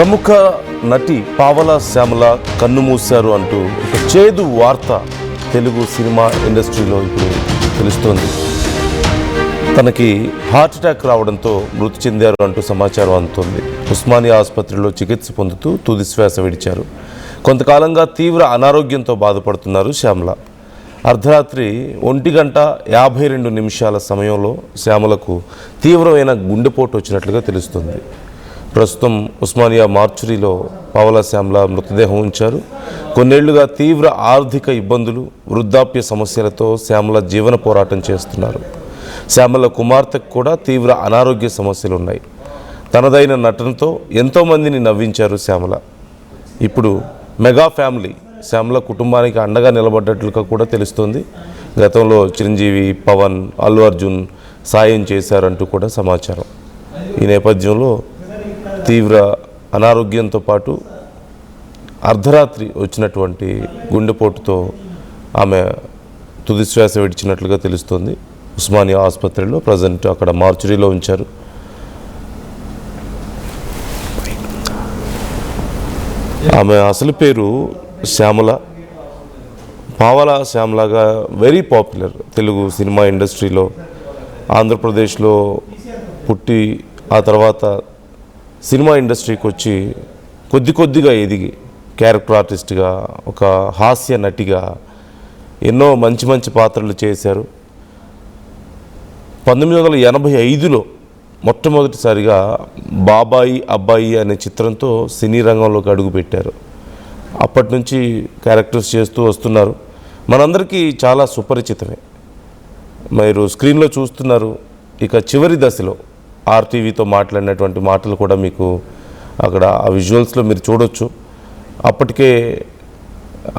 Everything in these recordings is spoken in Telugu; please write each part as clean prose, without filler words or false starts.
ప్రముఖ నటి పావలా శ్యామల కన్నుమూశారు అంటూ ఒక చేదు వార్త తెలుగు సినిమా ఇండస్ట్రీలో ఇప్పుడు తెలుస్తోంది. తనకి హార్ట్ అటాక్ రావడంతో మృతి చెందారు అంటూ సమాచారం అందుతోంది. ఉస్మానియా ఆసుపత్రిలో చికిత్స పొందుతూ తుది శ్వాస విడిచారు. కొంతకాలంగా తీవ్ర అనారోగ్యంతో బాధపడుతున్నారు శ్యామల. అర్ధరాత్రి 1:52 సమయంలో శ్యామలకు తీవ్రమైన గుండెపోటు వచ్చినట్లుగా తెలుస్తుంది. ప్రస్తుతం ఉస్మానియా మార్చురీలో పావలా శ్యామల మృతదేహం ఉంచారు. కొన్నేళ్లుగా తీవ్ర ఆర్థిక ఇబ్బందులు, వృద్ధాప్య సమస్యలతో శ్యామల జీవన పోరాటం చేస్తున్నారు. శ్యామల కుమార్తెకు కూడా తీవ్ర అనారోగ్య సమస్యలు ఉన్నాయి. తనదైన నటనతో ఎంతోమందిని నవ్వించారు శ్యామల. ఇప్పుడు మెగా ఫ్యామిలీ శ్యామల కుటుంబానికి అండగా నిలబడ్డట్లుగా కూడా తెలుస్తుంది. గతంలో చిరంజీవి, పవన్, అల్లు అర్జున్ సాయం చేశారంటూ కూడా సమాచారం. ఈ నేపథ్యంలో తీవ్ర అనారోగ్యంతో పాటు అర్ధరాత్రి వచ్చినటువంటి గుండెపోటుతో ఆమె తుదిశ్వాస విడిచినట్లుగా తెలుస్తుంది. ఉస్మానియా ఆసుపత్రిలో ప్రజెంట్ అక్కడ మార్చురీలో ఉంచారు. ఆమె అసలు పేరు శ్యామల. పావలా శ్యామలగా వెరీ పాపులర్ తెలుగు సినిమా ఇండస్ట్రీలో. ఆంధ్రప్రదేశ్లో పుట్టి ఆ తర్వాత సినిమా ఇండస్ట్రీకి వచ్చి కొద్దిగా ఎదిగి క్యారెక్టర్ ఆర్టిస్ట్గా, ఒక హాస్య నటిగా ఎన్నో మంచి పాత్రలు చేశారు. 1985లో మొట్టమొదటిసారిగా బాబాయి అబ్బాయి అనే చిత్రంతో సినీ రంగంలోకి అడుగుపెట్టారు. అప్పటి నుంచి క్యారెక్టర్స్ చేస్తూ వస్తున్నారు. మనందరికీ చాలా సుపరిచితమే. మీరు స్క్రీన్లో చూస్తున్నారు. ఇక చివరి దశలో ఆర్టీవీతో మాట్లాడినటువంటి మాటలు కూడా మీకు అక్కడ ఆ విజువల్స్లో మీరు చూడొచ్చు.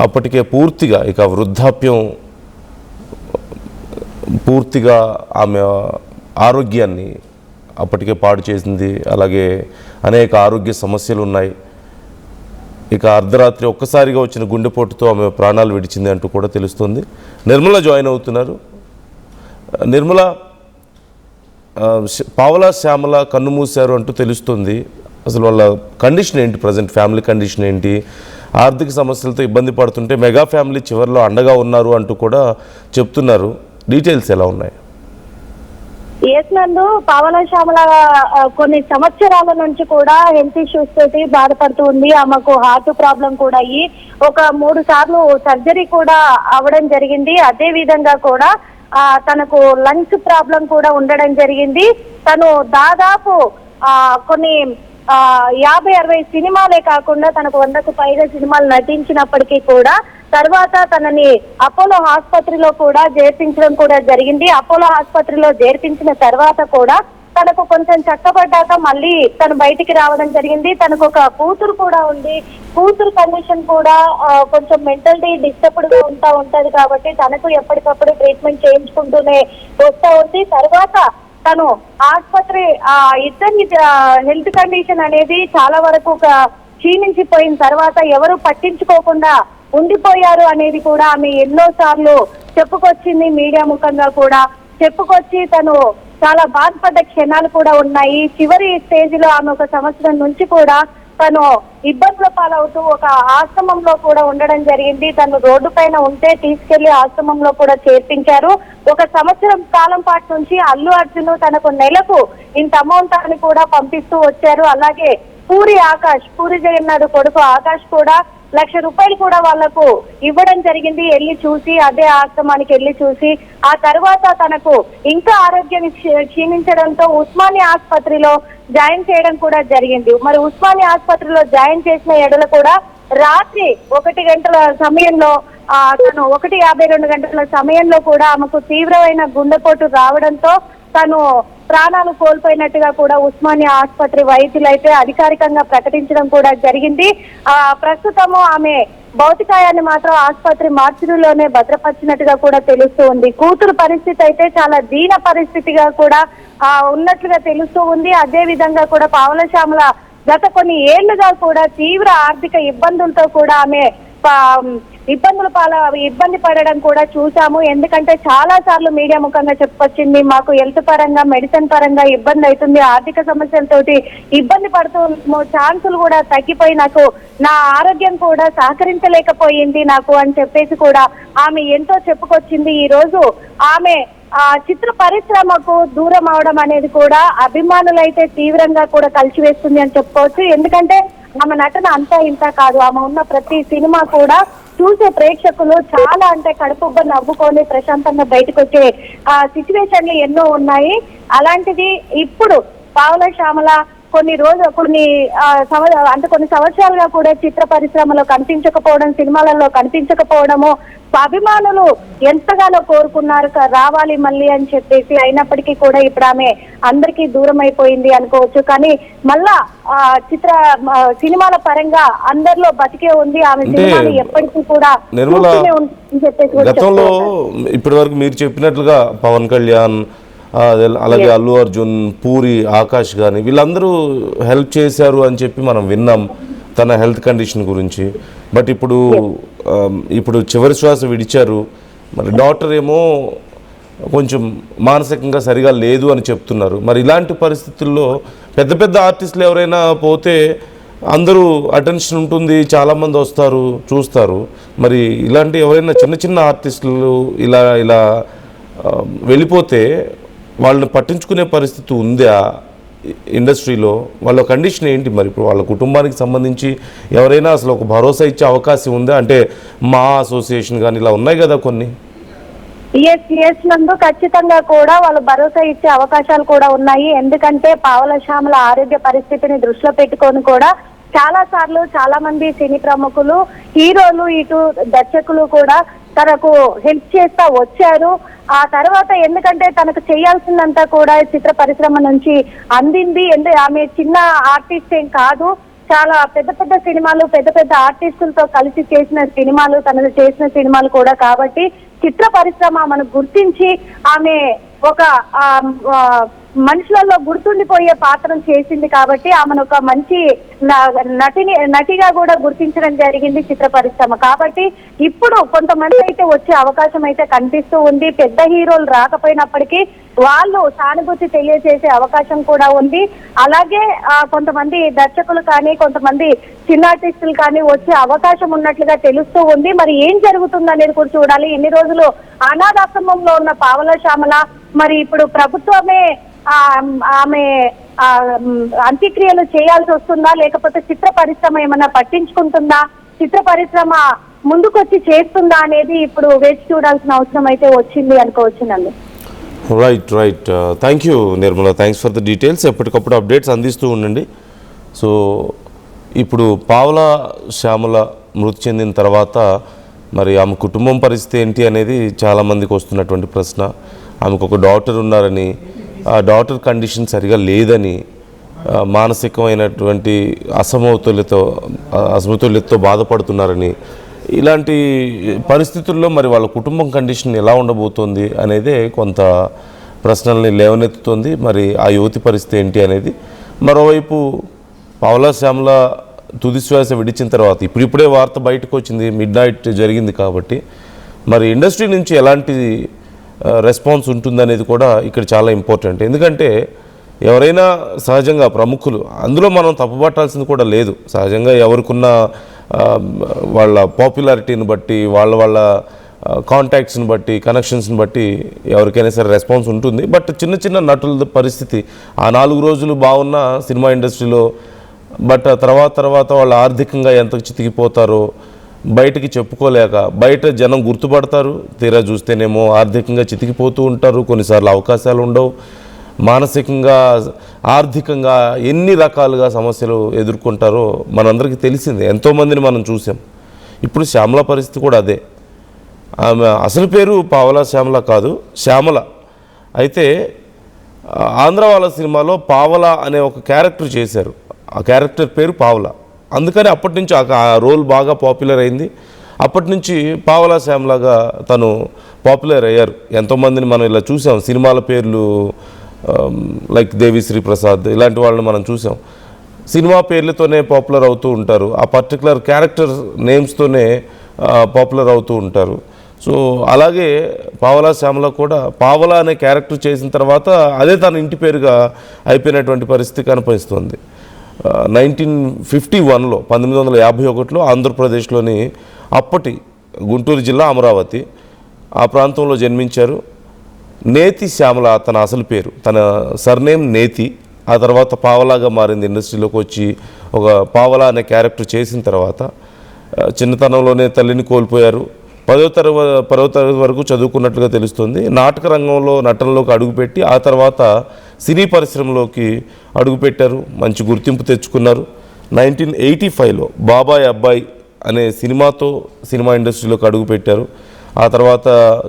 అప్పటికే పూర్తిగా ఇక వృద్ధాప్యం పూర్తిగా ఆమె ఆరోగ్యాన్ని అప్పటికే పాడు చేసింది. అలాగే అనేక ఆరోగ్య సమస్యలు ఉన్నాయి. ఇక అర్ధరాత్రి ఒక్కసారిగా వచ్చిన గుండెపోటుతో ఆమె ప్రాణాలు విడిచింది అంటూ కూడా తెలుస్తుంది. నిర్మల జాయిన్ అవుతున్నారు. నిర్మల, పావలా శ్యామల కన్నుమూశారు అంటూ తెలుస్తుంది. అసలు వాళ్ళ కండిషన్ ఏంటి, ప్రజెంట్ ఫ్యామిలీ కండిషన్ ఏంటి? ఆర్థిక సమస్యలతో ఇబ్బంది పడుతుంటే మెగా ఫ్యామిలీ చివరిలో అండగా ఉన్నారు అంటూ కూడా చెప్తున్నారు. డీటెయిల్స్ ఎలా ఉన్నాయి? నందు, పావలా శ్యామల కొన్ని సంవత్సరాల నుంచి కూడా హెల్త్ ఇష్యూస్ తోటి బాధపడుతూ ఉంది. ఆమెకు హార్ట్ ప్రాబ్లం కూడా అయ్యి ఒక 3 సార్లు సర్జరీ కూడా అవ్వడం జరిగింది. అదే విధంగా కూడా తనకు లంగ్స్ ప్రాబ్లం కూడా ఉండడం జరిగింది. తను దాదాపు కొన్ని 50-60 సినిమాలే కాకుండా తనకు 100కు పైగా సినిమాలు నటించినప్పటికీ కూడా తర్వాత తనని అపోలో ఆసుపత్రిలో కూడా చేర్పించడం కూడా జరిగింది. అపోలో ఆసుపత్రిలో చేర్పించిన తర్వాత కూడా తనకు కొంచెం చక్కబడ్డాక మళ్ళీ తను బయటికి రావడం జరిగింది. తనకు ఒక కూతురు కూడా ఉంది. కూతురు కండిషన్ కూడా కొంచెం మెంటల్లీ డిస్టర్బ్డ్ గా ఉంటది కాబట్టి తనకు ఎప్పటికప్పుడు ట్రీట్మెంట్ చేయించుకుంటూనే వస్తూ ఉంది. తర్వాత తను ఆసుపత్రి ఇద్దరి హెల్త్ కండిషన్ అనేది చాలా వరకు క్షీణించిపోయిన తర్వాత ఎవరు పట్టించుకోకుండా ఉండిపోయారు అనేది కూడా ఆమె ఎన్నో సార్లు చెప్పుకొచ్చింది. మీడియా ముఖంగా కూడా చెప్పుకొచ్చి తను చాలా బాధపడ్డ క్షణాలు కూడా ఉన్నాయి. చివరి స్టేజ్ లో ఆమె 1 సంవత్సరం నుంచి కూడా తను ఇబ్బందుల పాలవుతూ ఒక ఆశ్రమంలో కూడా ఉండడం జరిగింది. తను రోడ్డు పైన ఉంటే తీసుకెళ్లి ఆశ్రమంలో కూడా చేర్పించారు. 1 సంవత్సరం కాలం పాటు నుంచి అల్లు అర్జున్ తనకు నెలకు ఇంత అమౌంట్ అని కూడా పంపిస్తూ వచ్చారు. అలాగే పూరి జగన్నాథ్ కొడుకు ఆకాష్ కూడా ₹1,00,000 కూడా వాళ్లకు ఇవ్వడం జరిగింది. వెళ్ళి చూసి అదే ఆశ్రమానికి వెళ్ళి చూసి ఆ తర్వాత తనకు ఇంకా ఆరోగ్యం క్షీణించడంతో ఉస్మానియా ఆసుపత్రిలో జాయిన్ చేయడం కూడా జరిగింది. మరి ఉస్మానియా ఆసుపత్రిలో జాయిన్ చేసిన ఎడల కూడా రాత్రి 1 గంటల సమయంలో తను 1:52 సమయంలో కూడా ఆమెకు తీవ్రమైన గుండెపోటు రావడంతో తను ప్రాణాలు కోల్పోయినట్టుగా కూడా ఉస్మానియా ఆసుపత్రి వైద్యులైతే అధికారికంగా ప్రకటించడం కూడా జరిగింది. ప్రస్తుతము ఆమె భౌతికాయాన్ని మాత్రం ఆసుపత్రి మార్చురీలోనే భద్రపరిచినట్టుగా కూడా తెలుస్తూ ఉంది. కూతురు పరిస్థితి అయితే చాలా దీన పరిస్థితిగా కూడా ఉన్నట్లుగా తెలుస్తూ ఉంది. అదే విధంగా కూడా పావలా శ్యామల గత కొన్ని ఏళ్లుగా కూడా తీవ్ర ఆర్థిక ఇబ్బందులతో కూడా ఆమె ఇబ్బంది పడడం కూడా చూసాము. ఎందుకంటే చాలా సార్లు మీడియా ముఖంగా చెప్పుకొచ్చింది, మాకు హెల్త్ పరంగా మెడిసిన్ పరంగా ఇబ్బంది అవుతుంది, ఆర్థిక సమస్యలతోటి ఇబ్బంది పడుతూ ఛాన్సులు కూడా తగ్గిపోయి నాకు నా ఆరోగ్యం కూడా సహకరించలేకపోయింది నాకు అని చెప్పేసి కూడా ఆమె ఎంతో చెప్పుకొచ్చింది. ఈ రోజు ఆమె చిత్ర పరిశ్రమకు దూరం అవడం అనేది కూడా అభిమానులైతే తీవ్రంగా కూడా కలిసివేస్తుంది అని చెప్పుకోవచ్చు. ఎందుకంటే ఆమె నటన అంతా ఇంత కాదు, ఆమె ఉన్న ప్రతి సినిమా కూడా చూసే ప్రేక్షకులు చాలా అంటే కడుపుబ్బ నవ్వుకొని ప్రశాంతంగా బయటకు వచ్చే సిచ్యువేషన్లు ఎన్నో ఉన్నాయి. అలాంటిది ఇప్పుడు పావలా శ్యామల కొన్ని సంవత్సరాలుగా కూడా చిత్ర పరిశ్రమలో కనిపించకపోవడం, సినిమాలలో కనిపించకపోవడము అభిమానులు ఎంతగానో కోరుకున్నారు రావాలి మళ్ళీ అని చెప్పేసి. అయినప్పటికీ కూడా ఇప్పుడు ఆమె అందరికీ దూరం అయిపోయింది అనుకోవచ్చు. కానీ మళ్ళా సినిమాల పరంగా అందరిలో బతికే ఉంది. ఆమె సినిమాలు ఎప్పటికీ కూడా గతంలో ఇప్పటి వరకు మీరు చెప్పినట్లుగా పవన్ కళ్యాణ్, అలాగే అల్లు అర్జున్, పూరి, ఆకాష్ కానీ వీళ్ళందరూ హెల్ప్ చేశారు అని చెప్పి మనం విన్నాం తన హెల్త్ కండిషన్ గురించి. బట్ ఇప్పుడు చివరి శ్వాస విడిచారు. మరి డాక్టర్ ఏమో కొంచెం మానసికంగా సరిగా లేదు అని చెప్తున్నారు. మరి ఇలాంటి పరిస్థితుల్లో పెద్ద పెద్ద ఆర్టిస్టులు ఎవరైనా పోతే అందరూ అటెన్షన్ ఉంటుంది, చాలామంది వస్తారు చూస్తారు. మరి ఇలాంటి ఎవరైనా చిన్న చిన్న ఆర్టిస్టులు ఇలా వెళ్ళిపోతే వాళ్ళని పట్టించుకునే పరిస్థితి ఉందా ఇండస్ట్రీలో? వాళ్ళ కండిషన్ ఏంటి? మరి ఇప్పుడు వాళ్ళ కుటుంబానికి సంబంధించి ఎవరైనా అసలు ఒక భరోసా ఇచ్చే అవకాశం ఉందా? అంటే మా అసోసియేషన్ కానీ ఇలా ఉన్నాయి కదా కొన్ని. నందు ఖచ్చితంగా కూడా వాళ్ళు భరోసా ఇచ్చే అవకాశాలు కూడా ఉన్నాయి. ఎందుకంటే పావలా శ్యామల ఆరోగ్య పరిస్థితిని దృష్టిలో పెట్టుకొని కూడా చాలా సార్లు చాలా మంది సినీ ప్రముఖులు, హీరోలు, ఇటు దర్శకులు కూడా తనకు హెల్ప్ చేస్తా వచ్చారు. ఆ తర్వాత ఎందుకంటే తనకు చేయాల్సిందంతా కూడా చిత్ర పరిశ్రమ నుంచి అందింది. ఆమె చిన్న ఆర్టిస్ట్ ఏం కాదు, చాలా పెద్ద పెద్ద సినిమాలు, పెద్ద పెద్ద ఆర్టిస్టులతో కలిసి తనకు చేసిన సినిమాలు కూడా. కాబట్టి చిత్ర పరిశ్రమ ఆమెను గుర్తించి ఆమె ఒక మనుషులలో గుర్తుండిపోయే పాత్రను చేసింది. కాబట్టి ఆమెను ఒక మంచి నటిగా కూడా గుర్తించడం జరిగింది చిత్ర పరిశ్రమ. కాబట్టి ఇప్పుడు కొంతమంది అయితే వచ్చే అవకాశం అయితే కనిపిస్తూ ఉంది. పెద్ద హీరోలు రాకపోయినప్పటికీ వాళ్ళు సానుభూతి తెలియజేసే అవకాశం కూడా ఉంది. అలాగే కొంతమంది దర్శకులు కానీ కొంతమంది చిన్న ఆర్టిస్టులు కానీ వచ్చే అవకాశం ఉన్నట్లుగా తెలుస్తూ ఉంది. మరి ఏం జరుగుతుంది అనేది కూడా చూడాలి. ఎన్ని రోజులు అనాథాశ్రమంలో ఉన్న పావలా శ్యామల మరి ఇప్పుడు ప్రభుత్వమే ఆమె అంత్యక్రియలు చేయాల్సి వస్తుందా, లేకపోతే చిత్ర పరిశ్రమ ఏమన్నా పట్టించుకుంటుందా, చిత్ర పరిశ్రమ ముందుకొచ్చి చేస్తుందా అనేది ఇప్పుడు వేచి చూడాల్సిన అవసరం అయితే వచ్చింది అనుకోవచ్చునండి. Right thank you Nirmala, thanks for the details. ఎప్పటికప్పుడు అప్డేట్స్ అందిస్తూ ఉండండి. సో ఇప్పుడు పావలా శ్యామల మృతి చెందిన తర్వాత మరి ఆమె కుటుంబం పరిస్థితి ఏంటి అనేది చాలామందికి వస్తున్నటువంటి ప్రశ్న. ఆమెకు ఒక డాటర్ ఉన్నారని, ఆ డాటర్ కండిషన్ సరిగా లేదని, మానసికమైనటువంటి అసమతుల్యతతో బాధపడుతున్నారని, ఇలాంటి పరిస్థితుల్లో మరి వాళ్ళ కుటుంబం కండిషన్ ఎలా ఉండబోతోంది అనేదే కొంత ప్రశ్నల్ని లేవనెత్తుతోంది. మరి ఆ యువతి పరిస్థితి ఏంటి అనేది. మరోవైపు పావలా శ్యామల తుది శ్వాస విడిచిన తర్వాత ఇప్పుడిప్పుడే వార్త బయటకు వచ్చింది, మిడ్ నైట్ జరిగింది కాబట్టి మరి ఇండస్ట్రీ నుంచి ఎలాంటి రెస్పాన్స్ ఉంటుందనేది కూడా ఇక్కడ చాలా ఇంపార్టెంట్. ఎందుకంటే ఎవరైనా సహజంగా ప్రముఖులు, అందులో మనం తప్పుపట్టాల్సింది కూడా లేదు. సహజంగా ఎవరికున్న వాళ్ళ పాపులారిటీని బట్టి, వాళ్ళ కాంటాక్ట్స్ని బట్టి, కనెక్షన్స్ని బట్టి ఎవరికైనా సరే రెస్పాన్స్ ఉంటుంది. బట్ చిన్న చిన్న నటుల పరిస్థితి ఆ 4 రోజులు బాగున్న సినిమా ఇండస్ట్రీలో, బట్ తర్వాత వాళ్ళు ఆర్థికంగా ఎంత చితికిపోతారో బయటికి చెప్పుకోలేక, బయట జనం గుర్తుపడతారు, తీరా చూస్తేనేమో ఆర్థికంగా చితికిపోతూ ఉంటారు. కొన్నిసార్లు అవకాశాలు ఉండవు. మానసికంగా, ఆర్థికంగా ఎన్ని రకాలుగా సమస్యలు ఎదుర్కొంటారో మనందరికీ తెలిసిందే. ఎంతోమందిని మనం చూసాం. ఇప్పుడు శ్యామల పరిస్థితి కూడా అదే. ఆమె అసలు పేరు పావలా శ్యామల కాదు, శ్యామల. అయితే ఆంధ్ర వాళ్ళ సినిమాలో పావలా అనే ఒక క్యారెక్టర్ చేశారు. ఆ క్యారెక్టర్ పేరు పావలా. అందుకని అప్పటి నుంచి ఆ రోల్ బాగా పాపులర్ అయింది. అప్పటి నుంచి పావలా శ్యామలాగా తను పాపులర్ అయ్యారు. ఎంతోమందిని మనం ఇలా చూసాం. సినిమాల పేర్లు లైక్ దేవిశ్రీ ప్రసాద్ ఇలాంటి వాళ్ళని మనం చూసాం. సినిమా పేర్లతోనే పాపులర్ అవుతూ ఉంటారు. ఆ పర్టికులర్ క్యారెక్టర్ నేమ్స్తోనే పాపులర్ అవుతూ ఉంటారు. సో అలాగే పావలా శ్యామల కూడా పావలా అనే క్యారెక్టర్ చేసిన తర్వాత అదే తన ఇంటి పేరుగా అయిపోయినటువంటి పరిస్థితి కనిపిస్తుంది. 1951లో 1951లో ఆంధ్రప్రదేశ్లోని అప్పటి గుంటూరు జిల్లా అమరావతి ఆ ప్రాంతంలో జన్మించారు. నేతి శ్యామల తన అసలు పేరు, తన సర్నేమ్ నేతి. ఆ తర్వాత పావలాగా మారింది. ఇండస్ట్రీలోకి వచ్చి ఒక పావలా అనే క్యారెక్టర్ చేసిన తర్వాత చిన్నతనంలోనే తల్లిని కోల్పోయారు. 10వ తరగతి వరకు చదువుకున్నట్లుగా తెలుస్తుంది. నాటక రంగంలో నటనలోకి అడుగుపెట్టి ఆ తర్వాత సినీ పరిశ్రమలోకి అడుగుపెట్టారు. మంచి గుర్తింపు తెచ్చుకున్నారు. 1985లో బాబాయ్ అబ్బాయి అనే సినిమాతో సినిమా ఇండస్ట్రీలోకి అడుగుపెట్టారు. ఆ తర్వాత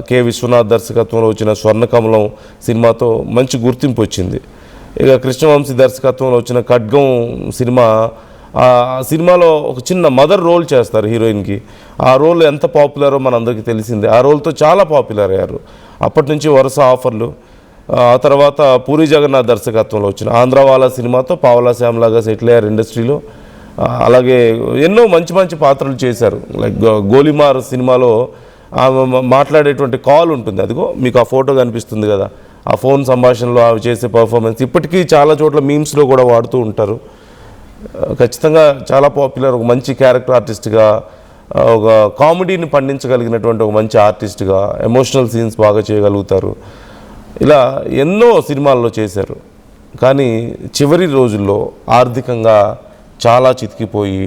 కె విశ్వనాథ్ దర్శకత్వంలో వచ్చిన స్వర్ణకమలం సినిమాతో మంచి గుర్తింపు వచ్చింది. ఇక కృష్ణవంశీ దర్శకత్వంలో వచ్చిన ఖడ్గం సినిమా, ఆ సినిమాలో ఒక చిన్న మదర్ రోల్ చేస్తారు హీరోయిన్కి. ఆ రోల్ ఎంత పాపులరో మనందరికీ తెలిసిందే. ఆ రోల్తో చాలా పాపులర్ అయ్యారు. అప్పటి నుంచి వరుస ఆఫర్లు. ఆ తర్వాత పూరి జగన్నాథ్ దర్శకత్వంలో వచ్చిన ఆంధ్రవాలా సినిమాతో పావలా శ్యామలాగా సెటిల్ అయ్యారు ఇండస్ట్రీలో. అలాగే ఎన్నో మంచి మంచి పాత్రలు చేశారు. లైక్ గోలిమార్ సినిమాలో మాట్లాడేటువంటి కాల్ ఉంటుంది, అదిగో మీకు ఆ ఫోటో కనిపిస్తుంది కదా, ఆ ఫోన్ సంభాషణలో అవి చేసే పర్ఫార్మెన్స్ ఇప్పటికీ చాలా చోట్ల మీమ్స్లో కూడా వాడుతూ ఉంటారు. ఖచ్చితంగా చాలా పాపులర్, ఒక మంచి క్యారెక్టర్ ఆర్టిస్ట్గా, ఒక కామెడీని పండించగలిగినటువంటి ఒక మంచి ఆర్టిస్ట్గా, ఎమోషనల్ సీన్స్ బాగా చేయగలుగుతారు. ఇలా ఎన్నో సినిమాల్లో చేశారు. కానీ చివరి రోజుల్లో ఆర్థికంగా చాలా చితికిపోయి,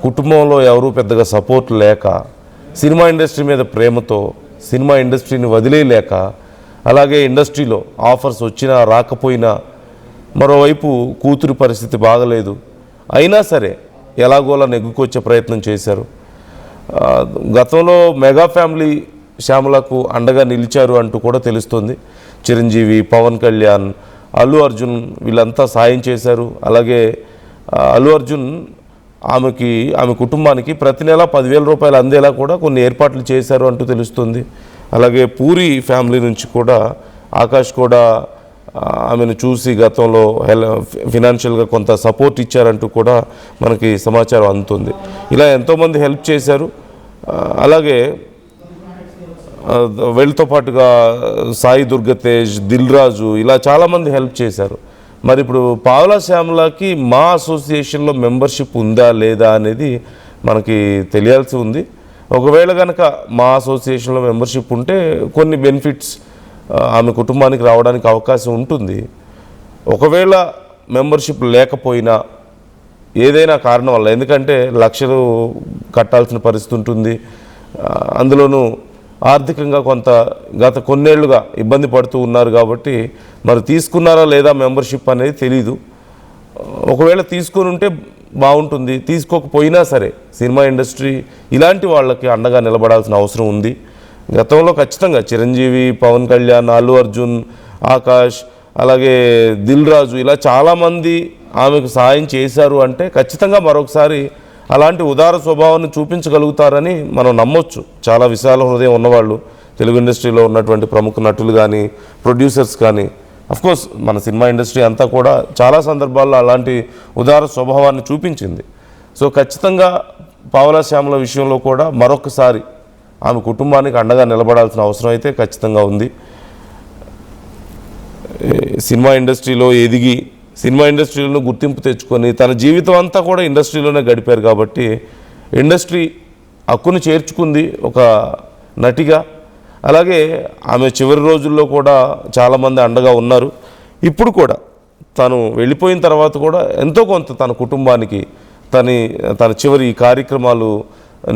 కుటుంబంలో ఎవరూ పెద్దగా సపోర్ట్ లేక, సినిమా ఇండస్ట్రీ మీద ప్రేమతో సినిమా ఇండస్ట్రీని వదిలేయలేక, అలాగే ఇండస్ట్రీలో ఆఫర్స్ వచ్చినా రాకపోయినా, మరోవైపు కూతురు పరిస్థితి బాగలేదు, అయినా సరే ఎలాగోలా నెగ్గుకొచ్చే ప్రయత్నం చేశారు. గతంలో మెగా ఫ్యామిలీ శ్యామలకు అండగా నిలిచారు అంటూ కూడా తెలుస్తుంది. చిరంజీవి, పవన్ కళ్యాణ్, అల్లు అర్జున్ వీళ్ళంతా సాయం చేశారు. అలాగే అల్లు అర్జున్ ఆమె కుటుంబానికి ప్రతి నెల 10,000 రూపాయలు అందేలా కూడా కొన్ని ఏర్పాట్లు చేశారు అంటూ తెలుస్తుంది. అలాగే పూరి ఫ్యామిలీ నుంచి కూడా ఆకాష్ కూడా ఆమెను చూసి గతంలో ఫినాన్షియల్గా కొంత సపోర్ట్ ఇచ్చారంటూ కూడా మనకి సమాచారం అందుతుంది. ఇలా ఎంతోమంది హెల్ప్ చేశారు. అలాగే వీళ్ళతో పాటుగా సాయి దుర్గతేజ్, దిల్ రాజు ఇలా చాలామంది హెల్ప్ చేశారు. మరి ఇప్పుడు పావలా శ్యామలకి మా అసోసియేషన్లో మెంబర్షిప్ ఉందా లేదా అనేది మనకి తెలియాల్సి ఉంది. ఒకవేళ కనుక మా అసోసియేషన్లో మెంబర్షిప్ ఉంటే కొన్ని బెనిఫిట్స్ ఆమె కుటుంబానికి రావడానికి అవకాశం ఉంటుంది. ఒకవేళ మెంబర్షిప్ లేకపోయినా ఏదైనా కారణం వల్ల, ఎందుకంటే లక్షలు కట్టాల్సిన పరిస్థితి ఉంటుంది, అందులోనూ ఆర్థికంగా కొంత గత కొన్నేళ్లుగా ఇబ్బంది పడుతూ ఉన్నారు కాబట్టి మరి తీసుకున్నారా లేదా మెంబర్షిప్ అనేది తెలీదు. ఒకవేళ తీసుకొని ఉంటే బాగుంటుంది, తీసుకోకపోయినా సరే సినిమా ఇండస్ట్రీ ఇలాంటి వాళ్ళకి అండగా నిలబడాల్సిన అవసరం ఉంది. గతంలో ఖచ్చితంగా చిరంజీవి, పవన్ కళ్యాణ్, అల్లు అర్జున్, ఆకాష్, అలాగే దిల్ రాజు ఇలా చాలామంది ఆమెకు సహాయం చేశారు అంటే ఖచ్చితంగా మరొకసారి అలాంటి ఉదార స్వభావాన్ని చూపించగలుగుతారని మనం నమ్మొచ్చు. చాలా విశాల హృదయం ఉన్నవాళ్ళు తెలుగు ఇండస్ట్రీలో ఉన్నటువంటి ప్రముఖ నటులు కానీ, ప్రొడ్యూసర్స్ కానీ, అఫ్కోర్స్ మన సినిమా ఇండస్ట్రీ అంతా కూడా చాలా సందర్భాల్లో అలాంటి ఉదార స్వభావాన్ని చూపించింది. సో ఖచ్చితంగా పావలా శ్యామల విషయంలో కూడా మరొకసారి ఆమె కుటుంబానికి అండగా నిలబడాల్సిన అవసరం అయితే ఖచ్చితంగా ఉంది. సినిమా ఇండస్ట్రీలో ఎదిగి సినిమా ఇండస్ట్రీలో గుర్తింపు తెచ్చుకొని తన జీవితం అంతా కూడా ఇండస్ట్రీలోనే గడిపారు కాబట్టి ఇండస్ట్రీ హక్కును చేర్చుకుంది ఒక నటిగా. అలాగే ఆమె చివరి రోజుల్లో కూడా చాలామంది అండగా ఉన్నారు. ఇప్పుడు కూడా తను వెళ్ళిపోయిన తర్వాత కూడా ఎంతో కొంత తన కుటుంబానికి తన చివరి కార్యక్రమాలు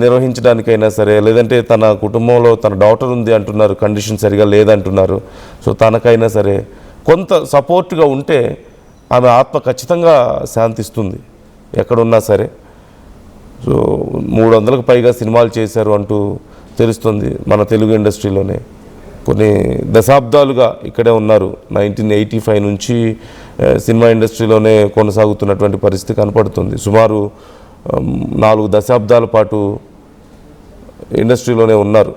నిర్వహించడానికైనా సరే, లేదంటే తన కుటుంబంలో తన డాటర్ ఉంది అంటున్నారు, కండిషన్ సరిగా లేదంటున్నారు, సో తనకైనా సరే కొంత సపోర్ట్గా ఉంటే ఆమె ఆత్మ ఖచ్చితంగా శాంతిస్తుంది ఎక్కడున్నా సరే. సో 300కు పైగా సినిమాలు చేశారు అంటూ తెలుస్తుంది. మన తెలుగు ఇండస్ట్రీలోనే కొన్ని దశాబ్దాలుగా ఇక్కడే ఉన్నారు. 1985 నుంచి సినిమా ఇండస్ట్రీలోనే కొనసాగుతున్నటువంటి పరిస్థితి కనపడుతుంది. సుమారు 4 దశాబ్దాల పాటు ఇండస్ట్రీలోనే ఉన్నారు,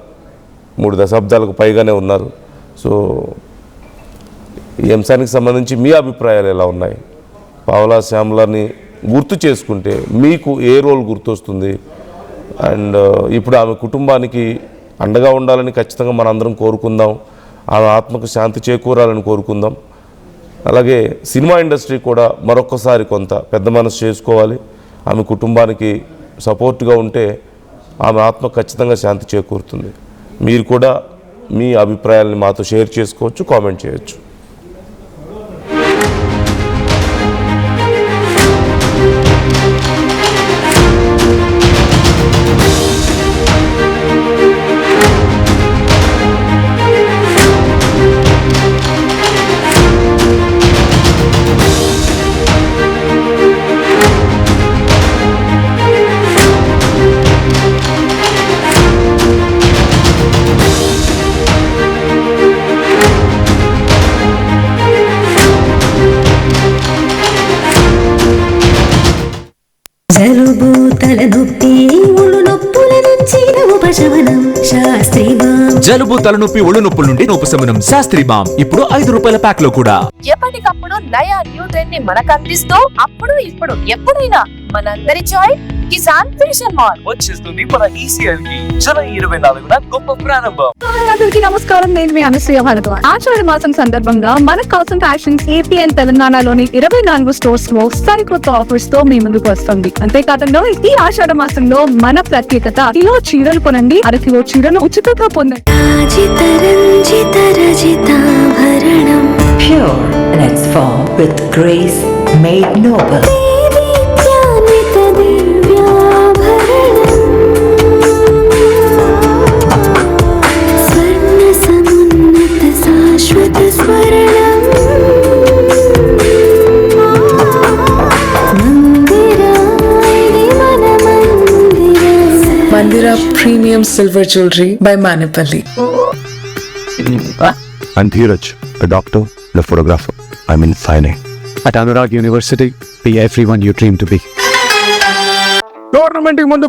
3 దశాబ్దాలకు పైగానే ఉన్నారు. సో ఈ అంశానికి సంబంధించి మీ అభిప్రాయాలు ఎలా ఉన్నాయి? పావలా శ్యామలని గుర్తు చేసుకుంటే మీకు ఏ రోల్ గుర్తొస్తుంది? అండ్ ఇప్పుడు ఆమె కుటుంబానికి అండగా ఉండాలని ఖచ్చితంగా మనందరం కోరుకుందాం. ఆమె ఆత్మకు శాంతి చేకూరాలని కోరుకుందాం. అలాగే సినిమా ఇండస్ట్రీ కూడా మరొకసారి కొంత పెద్ద మనసు చేసుకోవాలి. ఆమె కుటుంబానికి సపోర్ట్గా ఉంటే ఆమె ఆత్మ ఖచ్చితంగా శాంతి చేకూరుతుంది. మీరు కూడా మీ అభిప్రాయాలను మాతో షేర్ చేసుకోవచ్చు, కామెంట్ చేయొచ్చు. జలుబు తలనొప్పి ఒళ్ళు నొప్పుల నుంచి ఉపశమనం శాస్త్రీ బామ్. జలుబు తలనొప్పి ఒళ్ళు నొప్పుల నుండి ఉపశమనం శాస్త్రీ బామ్ ఇప్పుడు ₹5 ప్యాక్ లో కూడా. ఎప్పటికప్పుడు నయా న్యూ ట్రెండ్ ని మనకు అందిస్తూ అప్పుడు ఇప్పుడు ఎప్పుడైనా మనందరి చాయ్ కిసాన్ ఫ్యాషన్ మాల్ వచ్చేస్తుంది మన ECL కి జూలై 24న గొప్ప ప్రారంభం. అందరికీ నమస్కారం. నేను మీ అనసూయ భారద్వాజ్. ఆషాఢ మాసం సందర్భంగా మన కాసం ఫ్యాషన్స్ ఏపీ అండ్ తెలంగాణలోని 24 స్టోర్స్ లో సరికొత్త ఆఫర్స్ తో మీ ముందుకు వస్తుంది. అంతేకాదంలో ఈ ఆషాఢ మాసంలో మన ప్రత్యేకత కిలో చీరలు కొనండి, అరకిలో చీరను ఉచితంగా పొందండి. రాజిత రంజిత రజితాభరణం Pure in its form with grace made noble. దేదీప్యాన్విత దివ్యాభరణం స్వర్ణ సమున్నత శాశ్వత స్వర్ణం మందిరాయిని మన మందిరం. Mandira Premium Silver Jewelry by Manipali. I'm Dheeraj, a doctor and a photographer. I'm in fine art. At Anurag University, be everyone you dream to be. Tournament ముందు